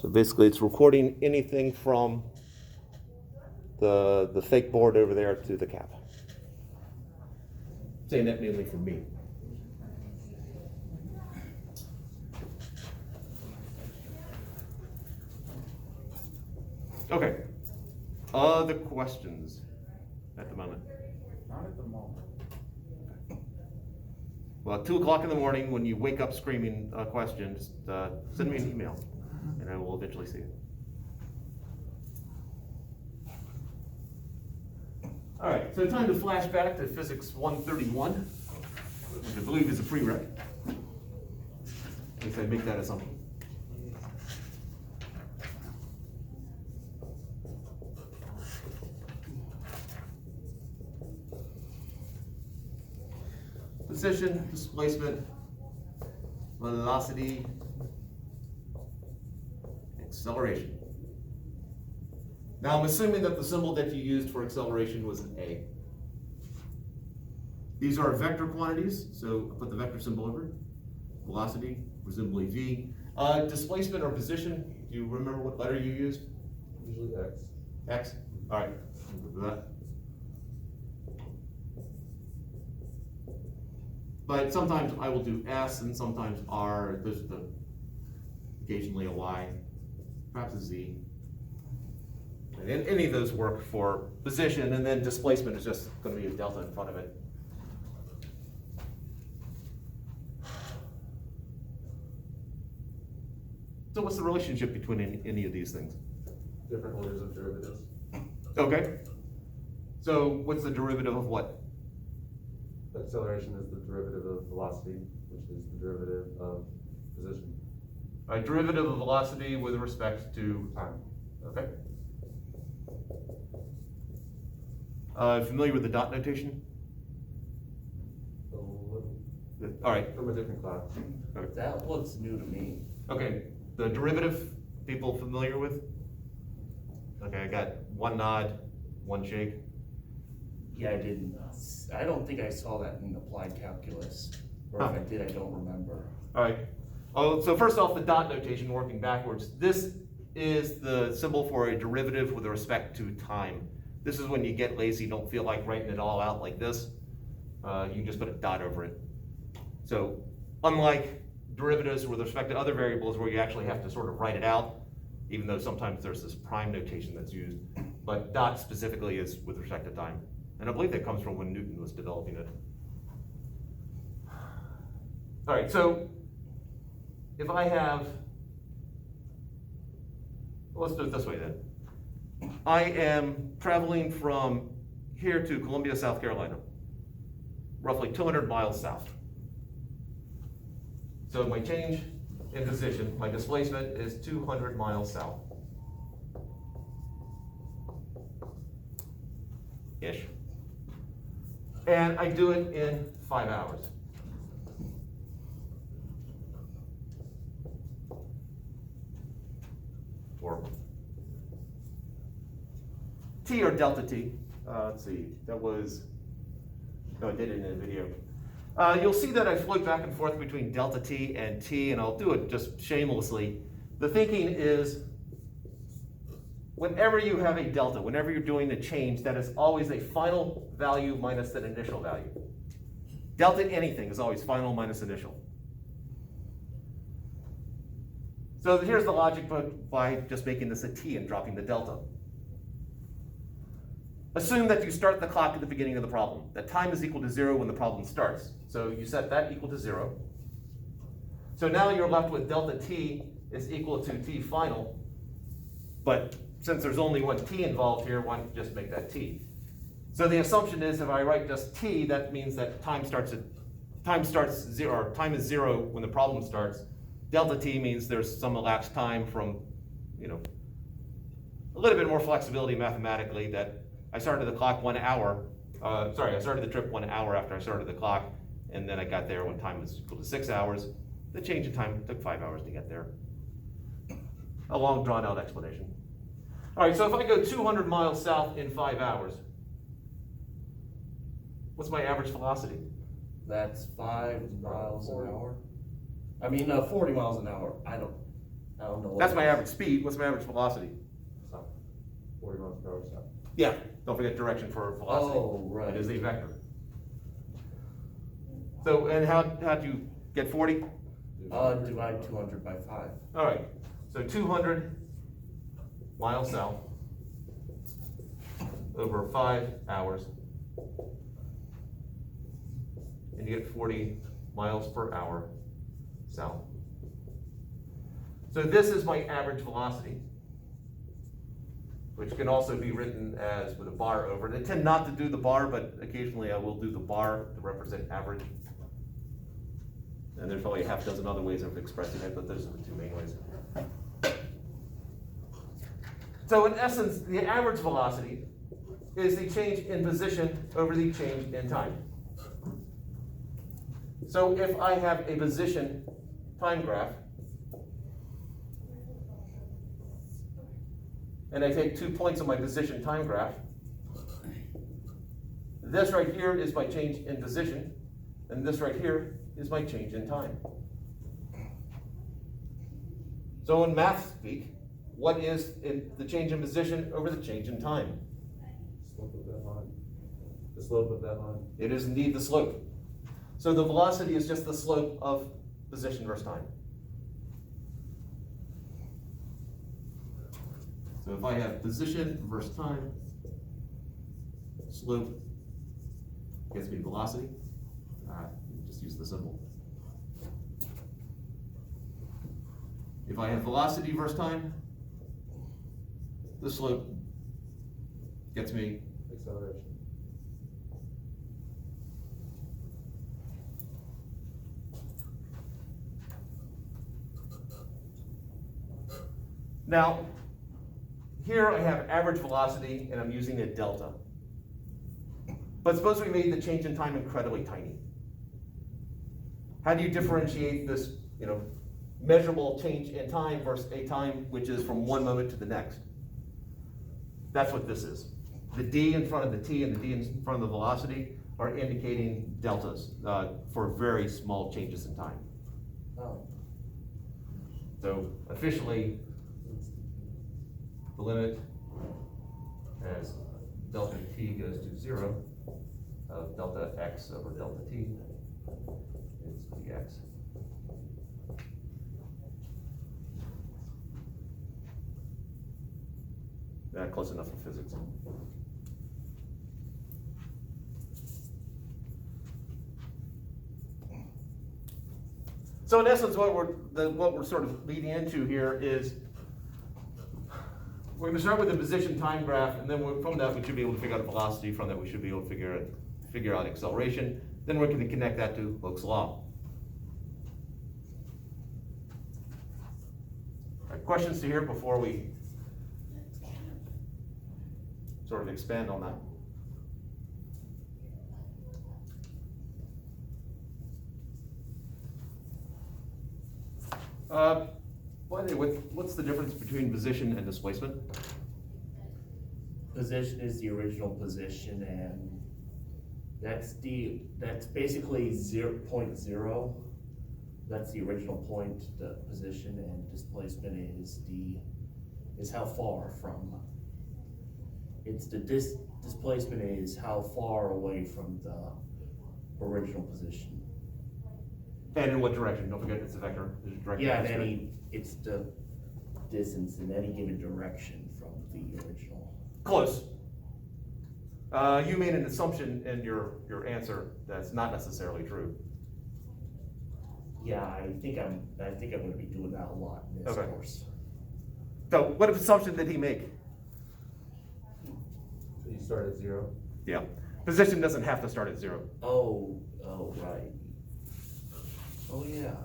So basically it's recording anything from the fake board over there to the cap. Saying that mainly for me. Okay. Other questions at the moment? Not at the moment. Well, at 2 o'clock in the morning, when you wake up screaming a question, just send me an email, and I will eventually see it. All right, so time to flash back to Physics 131, which I believe is a prereq. At least I make that assumption. Position, displacement, velocity, acceleration. Now I'm assuming that the symbol that you used for acceleration was an A. These are vector quantities, so I'll put the vector symbol over it. Velocity, presumably V. Displacement or position, do you remember what letter you used? Usually X. X? All right, remember that. But sometimes I will do S and sometimes R. There's occasionally a Y, perhaps a Z. And any of those work for position, and then displacement is just going to be a delta in front of it. So what's the relationship between any of these things? Different orders of derivatives. Okay. So what's the derivative of what? Acceleration is the derivative of velocity, which is the derivative of position. All right, derivative of velocity with respect to Time. Okay. Familiar with the dot notation? A little- All right. From a different class. Okay. That looks new to me. Okay. The derivative, people familiar with? Okay, I got one nod, one shake. Yeah, I don't think I saw that in applied calculus. Or if I did, I don't remember. All right. Oh, so first off, the dot notation, working backwards. This is the symbol for a derivative with respect to time. This is when you get lazy, don't feel like writing it all out like this. You can just put a dot over it. So unlike derivatives with respect to other variables where you actually have to sort of write it out, even though sometimes there's this prime notation that's used, but dot specifically is with respect to time. And I believe that comes from when Newton was developing it. All right, so if I have, let's do it this way then. I am traveling from here to Columbia, South Carolina, roughly 200 miles south. So my change in position, my displacement is 200 miles south. Ish. And I do it in 5 hours. Or T or delta T. Let's see, that was, no, I did it in a video. You'll see that I float back and forth between delta T, and I'll do it just shamelessly. The thinking is, whenever you have a delta, whenever you're doing a change, that is always a final value minus an initial value. Delta anything is always final minus initial. So here's the logic by just making this a T and dropping the delta. Assume that you start the clock at the beginning of the problem, that time is equal to 0 when the problem starts. So you set that equal to 0. So now you're left with delta T is equal to T final, but since there's only one T involved here, why don't you just make that T? So the assumption is if I write just T, that means that time is 0 when the problem starts. Delta T means there's some elapsed time from, a little bit more flexibility mathematically that I started the clock 1 hour, I started the trip 1 hour after I started the clock, and then I got there when time was equal to 6 hours. The change in time took 5 hours to get there. A long drawn out explanation. All right, so if I go 200 miles south in 5 hours, what's my average velocity? That's 5 miles an hour. I mean, 40 miles an hour. I don't know. what- That's my average speed. What's my average velocity? South. 40 miles per hour south. Yeah, don't forget direction for velocity. Oh, right. It is a vector. So, and how'd you get 40? Divide 200 by 5. All right, so 200 miles south over 5 hours. And you get 40 miles per hour south. So this is my average velocity, which can also be written as with a bar over it. I tend not to do the bar, but occasionally I will do the bar to represent average. And there's probably a half dozen other ways of expressing it, but those are the two main ways. So in essence, the average velocity is the change in position over the change in time. So if I have a position time graph, and I take 2 points on my position time graph, this right here is my change in position, and this right here is my change in time. So in math speak, what is the change in position over the change in time? Slope of that line. The slope of that line. It is indeed the slope. So the velocity is just the slope of position versus time. So if I have position versus time, slope gets me velocity. Just use the symbol. If I have velocity versus time, the slope gets me Acceleration. Now, here I have average velocity and I'm using a delta. But suppose we made the change in time incredibly tiny. How do you differentiate this, measurable change in time versus a time which is from one moment to the next? That's what this is. The D in front of the T and the D in front of the velocity are indicating deltas for very small changes in time. Oh, So officially, the limit as delta T goes to 0 of delta X over delta T is dx. Close enough for physics. So in essence, what we're sort of leading into here is we're going to start with the position time graph, and then from that we should be able to figure out velocity. From that we should be able to figure out acceleration. Then we're going to connect that to Hooke's law. All right, questions to hear before we sort of expand on that? What's the difference between position and displacement? position is the original position, and that's basically 0.0. That's the original point, the position, and displacement is how far from. It's the displacement is how far away from the original position. And in what direction? Don't forget it's a vector. There's a direction. Yeah, it's the distance in any given direction from the original. Close. You made an assumption in your answer that's not necessarily true. Yeah, I think I'm gonna be doing that a lot in this Okay. course. So what assumption did he make? So you start at 0. Yeah. Position doesn't have to start at 0. Oh, right. Oh, yeah.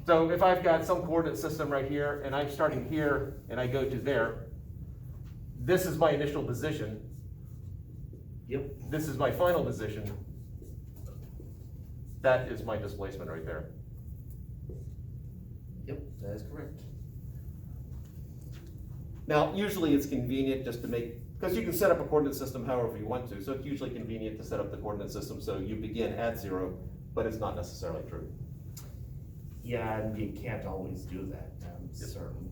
So if I've got some coordinate system right here, and I'm starting here, and I go to there, this is my initial position. Yep. This is my final position. That is my displacement right there. Yep, that is correct. Now, usually it's convenient just to make, because you can set up a coordinate system however you want to, so it's usually convenient to set up the coordinate system so you begin at 0, but it's not necessarily true. Yeah, and you can't always do that. certain.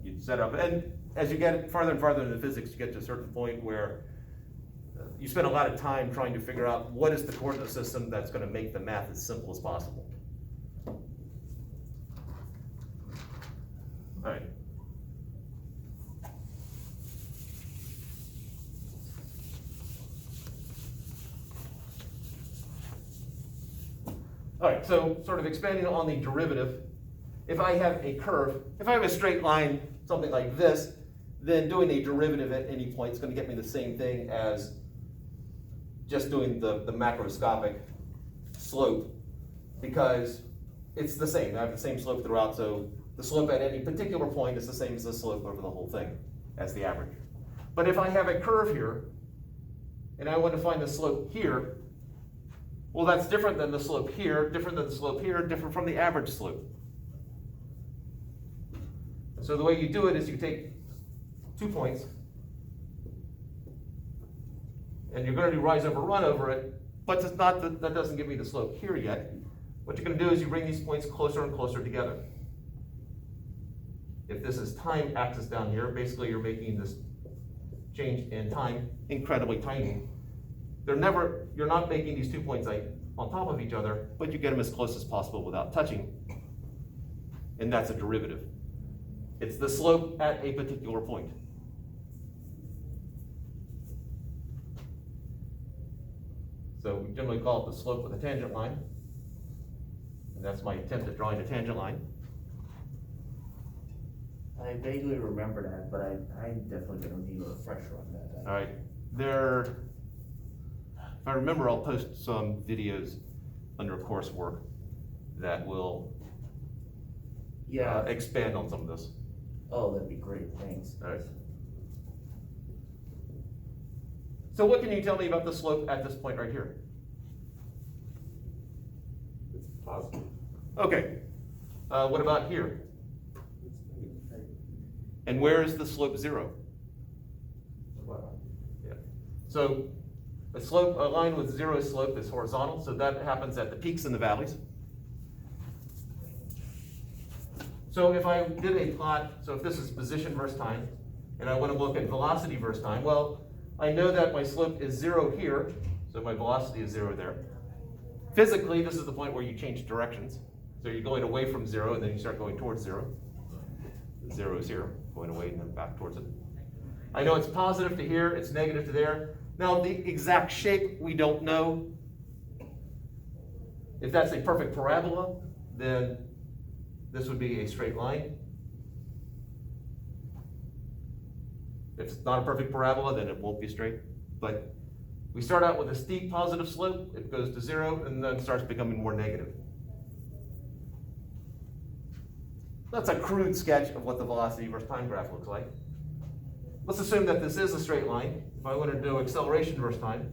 You set up, and as you get farther and farther into physics, you get to a certain point where you spend a lot of time trying to figure out what is the coordinate system that's going to make the math as simple as possible. All right. All right, so sort of expanding on the derivative, if I have a curve, if I have a straight line, something like this, then doing a derivative at any point is going to get me the same thing as just doing the macroscopic slope, because it's the same. I have the same slope throughout, so the slope at any particular point is the same as the slope over the whole thing, as the average. But if I have a curve here, and I want to find the slope here, well, that's different than the slope here, different than the slope here, different from the average slope. So the way you do it is you take 2 points, and you're going to do rise over run over it, but it's not that doesn't give me the slope here yet. What you're going to do is you bring these points closer and closer together. If this is time axis down here, basically you're making this change in time incredibly tiny. You're not making these 2 points like on top of each other, but you get them as close as possible without touching, and that's a derivative. It's the slope at a particular point. So we generally call it the slope with a tangent line, and that's my attempt at drawing a tangent line. I vaguely remember that, but I'm definitely gonna need a refresher on that. All right, if I remember, I'll post some videos under coursework that will Yeah. expand on some of this. Oh, that'd be great, thanks. All right. So what can you tell me about the slope at this point right here? It's positive. Okay. What about here? And where is the slope 0? Wow. Yeah. So a line with 0 slope is horizontal, so that happens at the peaks and the valleys. So if I did a plot, so if this is position versus time, and I want to look at velocity versus time, well, I know that my slope is 0 here, so my velocity is 0 there. Physically, this is the point where you change directions. So you're going away from 0, and then you start going towards 0. 0 is here, going away and then back towards it. I know it's positive to here, it's negative to there. Now, the exact shape, we don't know. If that's a perfect parabola, then this would be a straight line. If it's not a perfect parabola, then it won't be straight. But we start out with a steep positive slope, it goes to 0, and then starts becoming more negative. That's a crude sketch of what the velocity versus time graph looks like. Let's assume that this is a straight line. If I want to do acceleration versus time,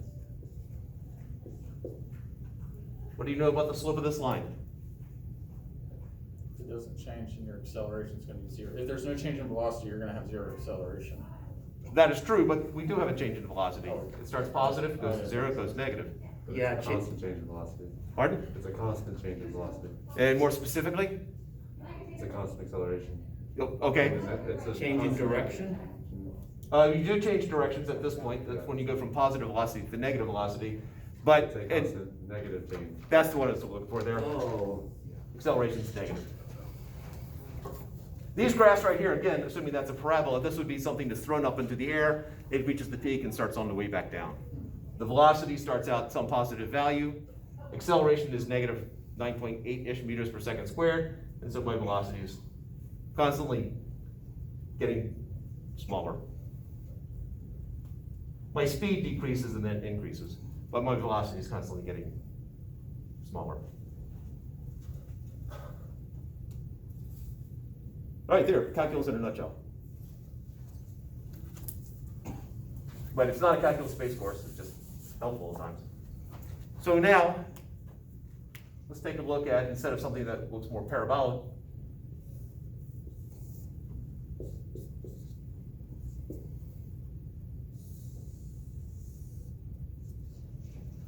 what do you know about the slope of this line? If it doesn't change, then your acceleration is going to be 0. If there's no change in velocity, you're going to have 0 acceleration. That is true, but we do have a change in velocity. It starts positive, goes to 0, goes negative. Yeah, It's a constant change in velocity. Pardon? It's a constant change in velocity. And more specifically? It's a constant acceleration. Okay. It's a change in constant- direction? You do change directions at this point. That's when you go from positive velocity to negative velocity. But It's a constant negative change. that's the one I was looking for there. Oh, Acceleration is negative. These graphs right here, again, assuming that's a parabola, this would be something that's thrown up into the air. It reaches the peak and starts on the way back down. The velocity starts out some positive value. Acceleration is negative 9.8-ish meters per second squared. And so my velocity is constantly getting smaller. My speed decreases and then increases, but my velocity is constantly getting smaller. All right, there, calculus in a nutshell. But it's not a calculus space course, it's just helpful at times. So now, let's take a look at, instead of something that looks more parabolic,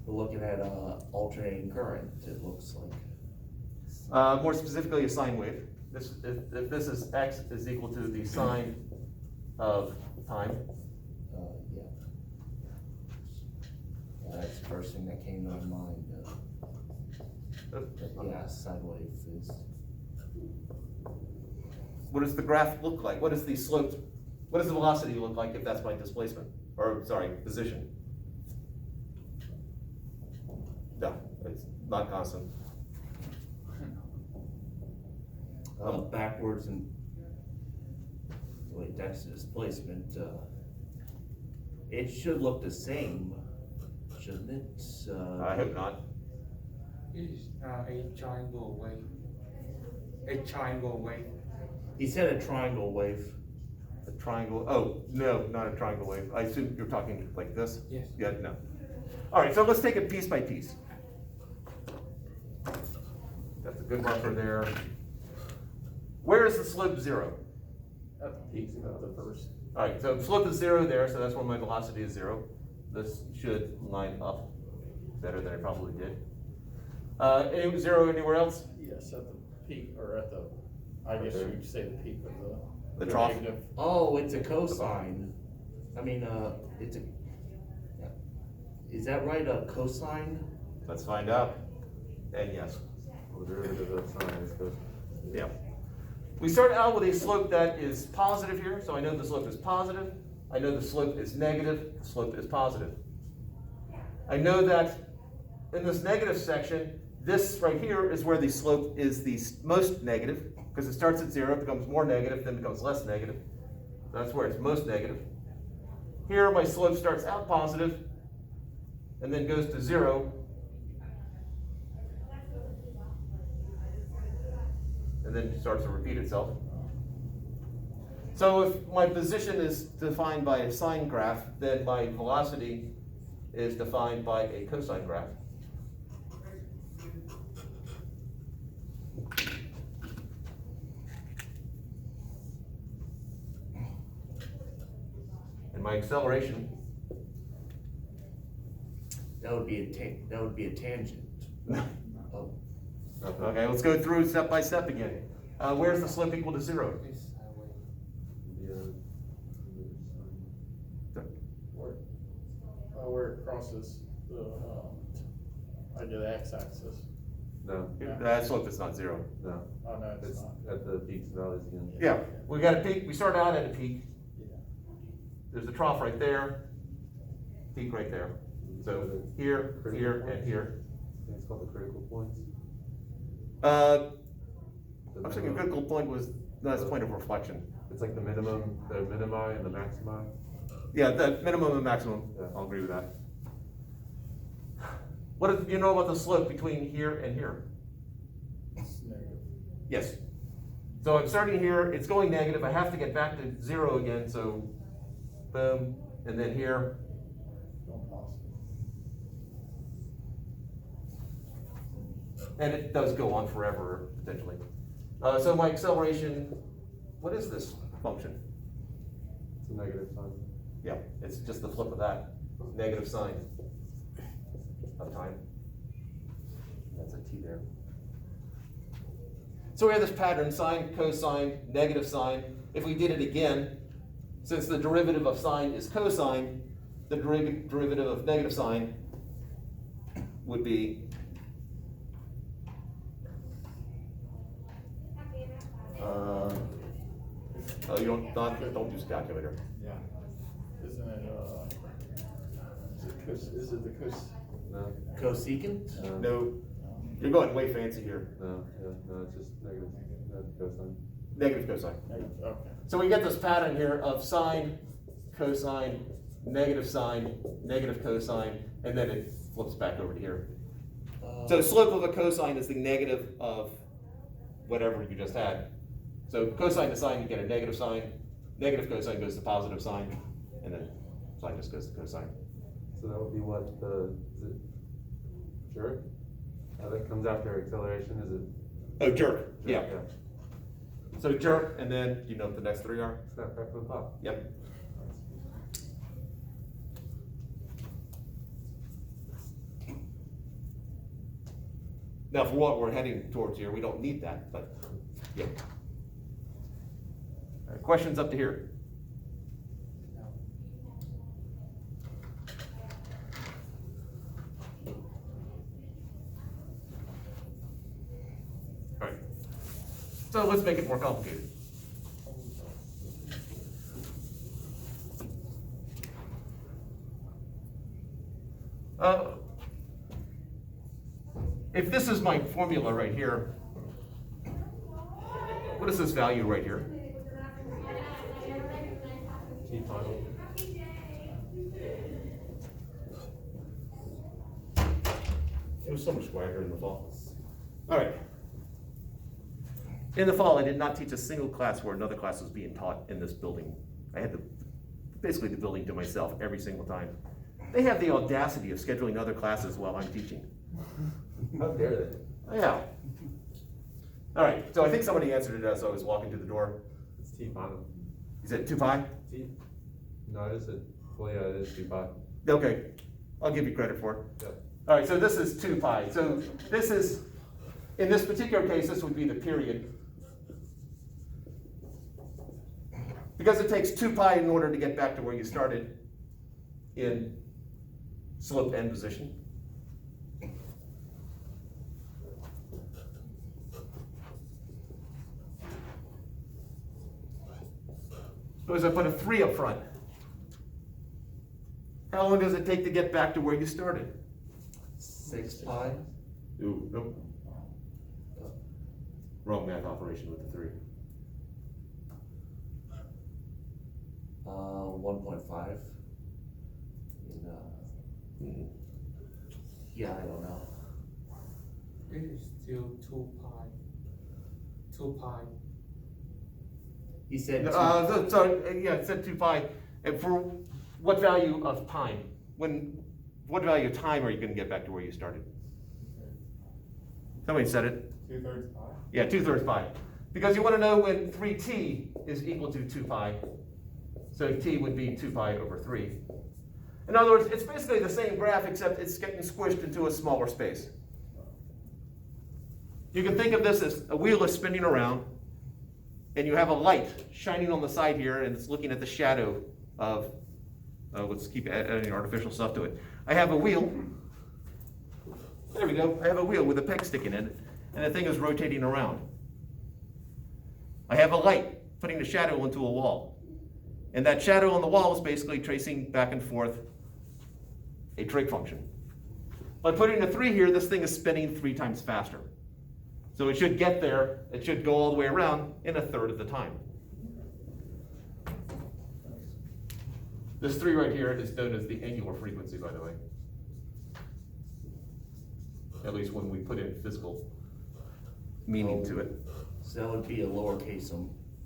we're looking at alternating current, it looks like. more specifically a sine wave. if this is x is equal to the sine of time, Yeah. That's the first thing that came to my mind, yeah, sine wave is, what does the graph look like? What is the slope, what does the velocity look like if that's my displacement? Or, sorry, position? No, it's not constant. backwards and, wait, that's the displacement, it should look the same, shouldn't it? I hope not. Is a triangle wave. A triangle wave. He said a triangle wave. A triangle, oh, no, not a triangle wave. I assume you're talking like this? Yes. Yeah, no. All right, so let's take it piece by piece. That's a good marker there. Where is the slope 0? At the peaks of the first. All right, so slope is 0 there, so that's where my velocity is 0. This should line up better than I probably did. Any 0 anywhere else? Yes, at the peak, or at the, I guess you could say the peak of The trough? negative. Oh, it's a cosine. I mean, it's a, is that right, a cosine? Let's find out. And yes. Well, the derivative of sine is cosine. Yeah. We start out with a slope that is positive here, so I know the slope is positive. I know the slope is negative, the slope is positive. I know that in this negative section, this right here is where the slope is the most negative, because it starts at 0, becomes more negative, then becomes less negative. That's where it's most negative. Here, my slope starts out positive, and then goes to 0, and then starts to repeat itself. So if my position is defined by a sine graph, then my velocity is defined by a cosine graph. And my acceleration, That would be a tangent. Oh, okay, let's go through step by step again. Where's the slope equal to 0? Is a wave. Where it crosses the, the x-axis. No, That slope is not 0. no, Oh, no, it's it's not. at the peaks and valleys again. Yeah, we got a peak, we start out at a peak. Yeah. There's a trough right there, peak right there. So here, here, and here. I think it's called the critical points. I The was thinking minimum- critical point was, no, that's point of reflection. It's like the minimum, the minimi and the maximi. Yeah, the minimum and maximum, Yeah. I'll agree with that. What do you know about the slope between here and here? It's negative. Yes. So I'm starting here, it's going negative, I have to get back to 0 again, so boom, and then here, Going positive. and it does go on forever, potentially. So my acceleration, what is this function? It's a negative sign. Yeah, it's just the flip of that, negative sign of time. That's a t there. So we have this pattern, sine, cosine, negative sine. If we did it again, since the derivative of sine is cosine, the derivative of negative sine would be oh, you don't use calculator. Yeah. Isn't it, is it the No, cosecant? No, you're going way fancy here. no, yeah, no, it's just negative, cosine. Negative cosine. Okay. So we get this pattern here of sine, cosine, negative cosine, and then it flips back over to here. So slope of a cosine is the negative of whatever you just had. So cosine to sine, you get a negative sign. Negative cosine goes to positive sign, and then sine just goes to cosine. So that would be what, is it jerk? That comes after acceleration, is it? Oh, jerk, yeah. Yeah. So jerk, and then, do you know what the next three are? Snap back to the top. Yep. Now, for what we're heading towards here, we don't need that, but, yeah. questions up to here? No. All right. So let's make it more complicated. If this is my formula right here, what is this value right here? T final. It was so much quieter in the fall. All right. In the fall, I did not teach a single class where another class was being taught in this building. I had basically the building to myself every single time. They have the audacity of scheduling other classes while I'm teaching. How dare they? Yeah. All right, so I think somebody answered it as I was walking through the door. It's T final. You said 2 pi? T? No, it is well, yeah, it is 2 pi. Okay, I'll give you credit for it. Yep. All right, so this is 2 pi. So this is, in this particular case, this would be the period. Because it takes 2 pi in order to get back to where you started in slope end position. Suppose I put a 3 up front. How long does it take to get back to where you started? 6 pi? Ooh, nope. Wrong math operation with the 3. 1.5. Yeah, I don't know. It is still 2 pi. 2 pi. He said. Yeah, it said 2 pi. And for what value of time? What value of time are you going to get back to where you started? Somebody said it. 2/3 pi. Yeah, 2/3 pi. Because you want to know when 3t is equal to 2 pi. So t would be 2 pi over 3. In other words, it's basically the same graph except it's getting squished into a smaller space. You can think of this as a wheel is spinning around and you have a light shining on the side here and it's looking at the shadow of, let's keep adding artificial stuff to it. I have a wheel. There we go. I have a wheel with a peg sticking in it and the thing is rotating around. I have a light putting a shadow into a wall. And that shadow on the wall is basically tracing back and forth a trig function. By putting a 3 here, this thing is spinning 3 times faster. So it should get there, it should go all the way around in 1/3 of the time. This 3 right here is known as the angular frequency, by the way. At least when we put in physical meaning to it. So that would be a lowercase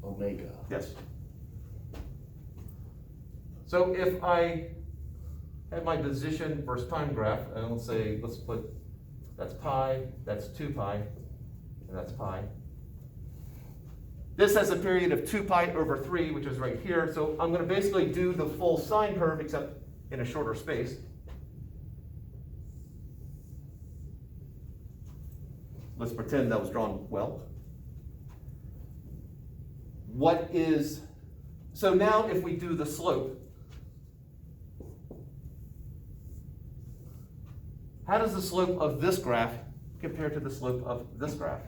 omega. Yes. So if I have my position versus time graph, and let's put, that's pi, that's 2 pi, and that's pi. This has a period of 2 pi over 3, which is right here, so I'm going to basically do the full sine curve, except in a shorter space. Let's pretend that was drawn well. So now if we do the slope, how does the slope of this graph compare to the slope of this graph?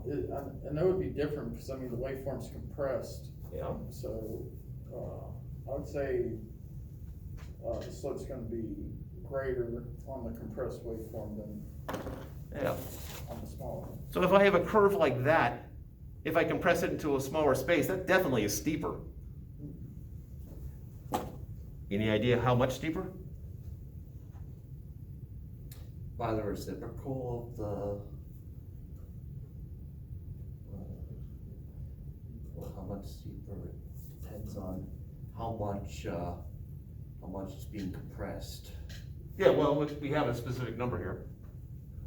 I know it would be different because I mean the waveform's compressed. Yeah. So I would say the slope's going to be greater on the compressed waveform than Yeah. on the smaller one. So if I have a curve like that, if I compress it into a smaller space, that definitely is steeper. Any idea how much steeper? By the reciprocal of the. Well, how much steeper, it depends on how much is being compressed. Yeah, well, we have a specific number here.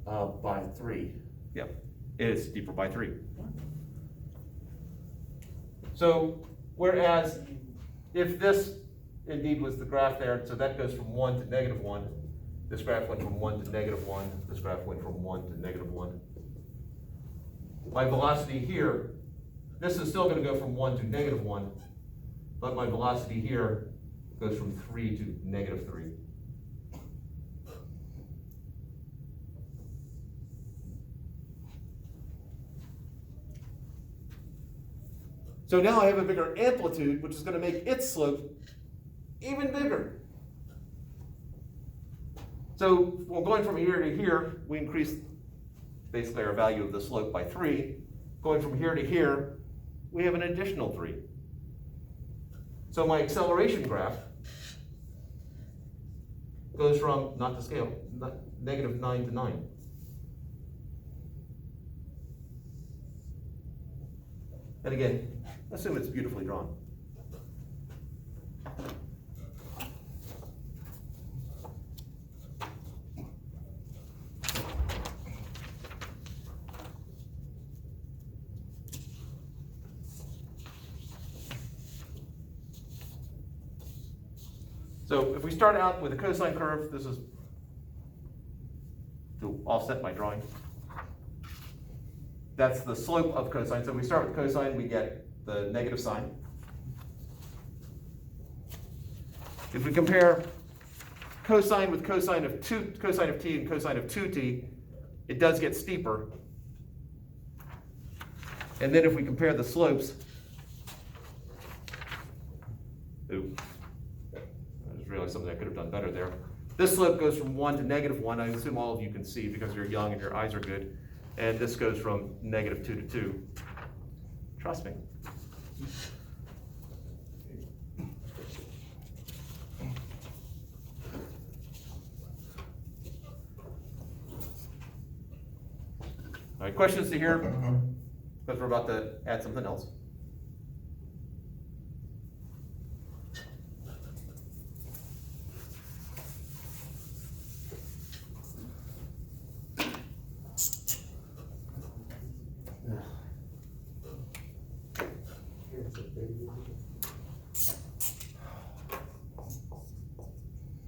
By 3. Yeah, it is steeper by 3. So, whereas if this indeed was the graph there, so that goes from 1 to -1. This graph went from 1 to -1. This graph went from 1 to -1. My velocity here, this is still gonna go from 1 to -1, but my velocity here goes from 3 to -3. So now I have a bigger amplitude, which is gonna make its slope even bigger. So well, going from here to here, we increased basically our value of the slope by 3. Going from here to here, we have an additional 3. So my acceleration graph goes from, not to scale, -9 to 9. And again, assume it's beautifully drawn. So if we start out with a cosine curve, this is to offset my drawing. That's the slope of cosine. So if we start with cosine, we get the negative sign. If we compare cosine with cosine of t and cosine of 2t, it does get steeper. And then if we compare the slopes, I just realized something I could have done better there. This slope goes from 1 to -1. I assume all of you can see because you're young and your eyes are good. And this goes from -2 to 2. Trust me. All right, questions to hear? Because we're about to add something else.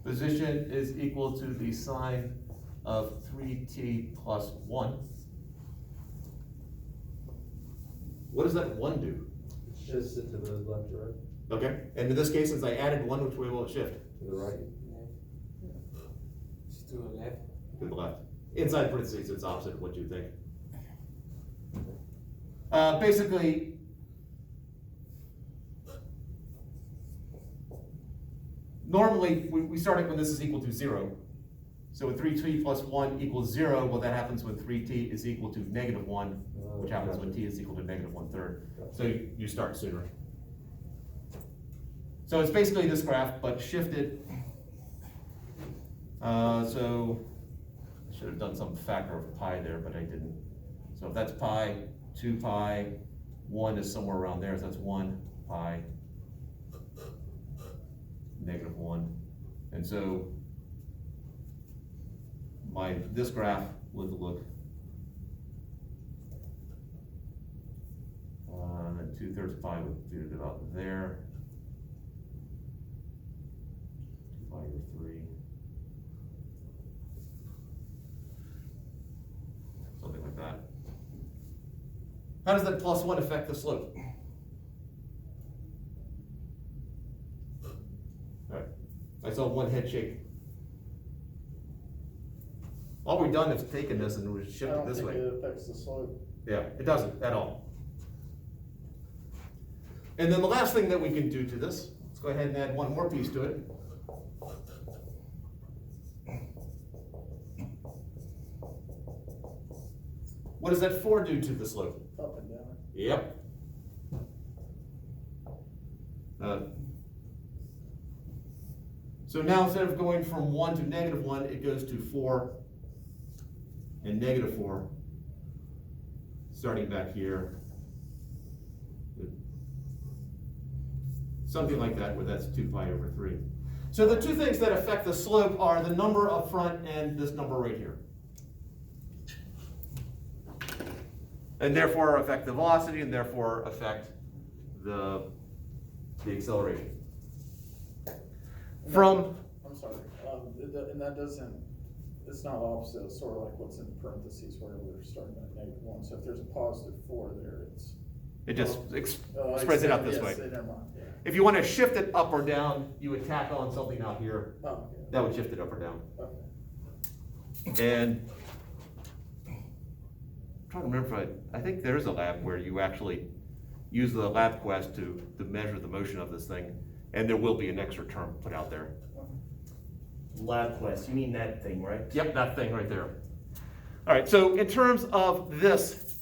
Position is equal to the sine of 3t plus 1. What does that 1 do? Shifts it to the left or right? Okay, and in this case, since I added 1, which way will it shift? To the right. Just to the left. To the left. Inside parentheses, it's opposite of what you think. Basically, normally, we start it when this is equal to 0. So when 3t plus 1 equals 0, well, that happens when 3t is equal to -1, which happens when t is equal to -1/3. So you start sooner. So it's basically this graph, but shifted. So I should have done some factor of pi there, but I didn't. So if that's pi, 2 pi, 1 is somewhere around there, so that's 1 pi, -1. And so this graph would look 2/3 pi would do it about there. 2 pi over 3. Something like that. How does that +1 affect the slope? All right, I saw one head shake. All we've done is taken this and we've I shifted don't this think way. it affects the slope. Yeah, it doesn't at all. And then the last thing that we can do to this, let's go ahead and add one more piece to it. What does that 4 do to the slope? Up and down. Yep. So now instead of going from 1 to -1, it goes to 4 and -4, starting back here. Something like that, where that's 2 pi over 3. So the two things that affect the slope are the number up front and this number right here. And therefore affect the velocity and therefore affect the acceleration. from, I'm sorry, and that doesn't, it's not opposite, it's sort of like what's in parentheses where we're starting at -1, so if there's a +4 there, it's. it just Oh, I spreads it see. out this Yes, way. never mind, yeah. If you want to shift it up or down, you would tack on something out here, Oh, okay. that would shift it up or down. Okay. And I'm trying to remember if I think there's a lab where you actually use the lab quest to measure the motion of this thing, and there will be an extra term put out there. LabQuest, you mean that thing, right? Yep, that thing right there. All right, so in terms of this,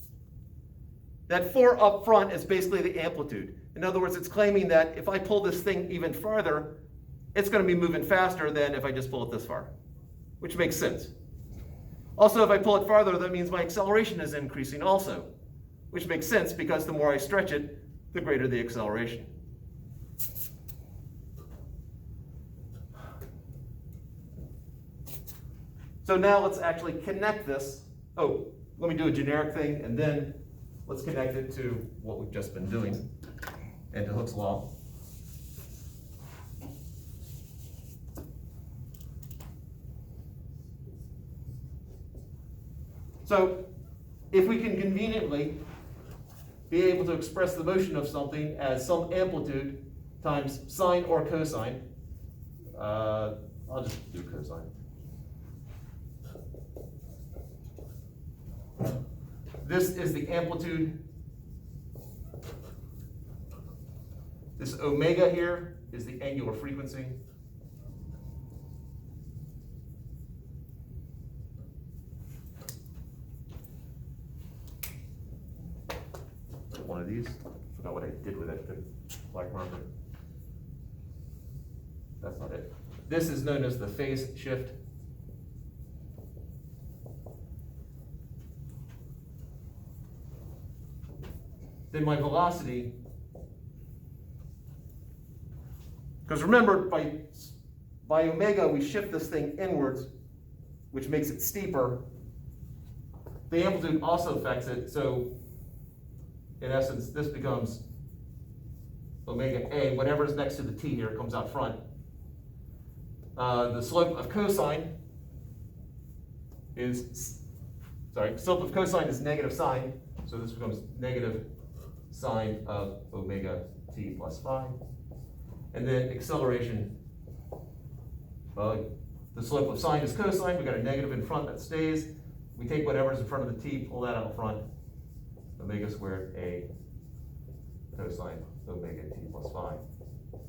that 4 up front is basically the amplitude. In other words, it's claiming that if I pull this thing even farther, it's going to be moving faster than if I just pull it this far, which makes sense. Also, if I pull it farther, that means my acceleration is increasing also, which makes sense because the more I stretch it, the greater the acceleration. So now let's actually connect this. Oh, let me do a generic thing, and then let's connect it to what we've just been doing and to Hooke's law. So if we can conveniently be able to express the motion of something as some amplitude times sine or cosine, I'll just do cosine. This is the amplitude. This omega here is the angular frequency. One of these. Forgot what I did with it. The black marker. That's not it. This is known as the phase shift. Then my velocity, because remember, by omega, we shift this thing inwards, which makes it steeper. The amplitude also affects it, so in essence, this becomes omega A. Whatever is next to the t here comes out front. The slope of cosine is, slope of cosine is negative sine, so this becomes negative sine of omega t plus phi. And then acceleration, the slope of sine is cosine, we got a negative in front that stays. We take whatever's in front of the t, pull that out front, omega squared a cosine omega t plus phi.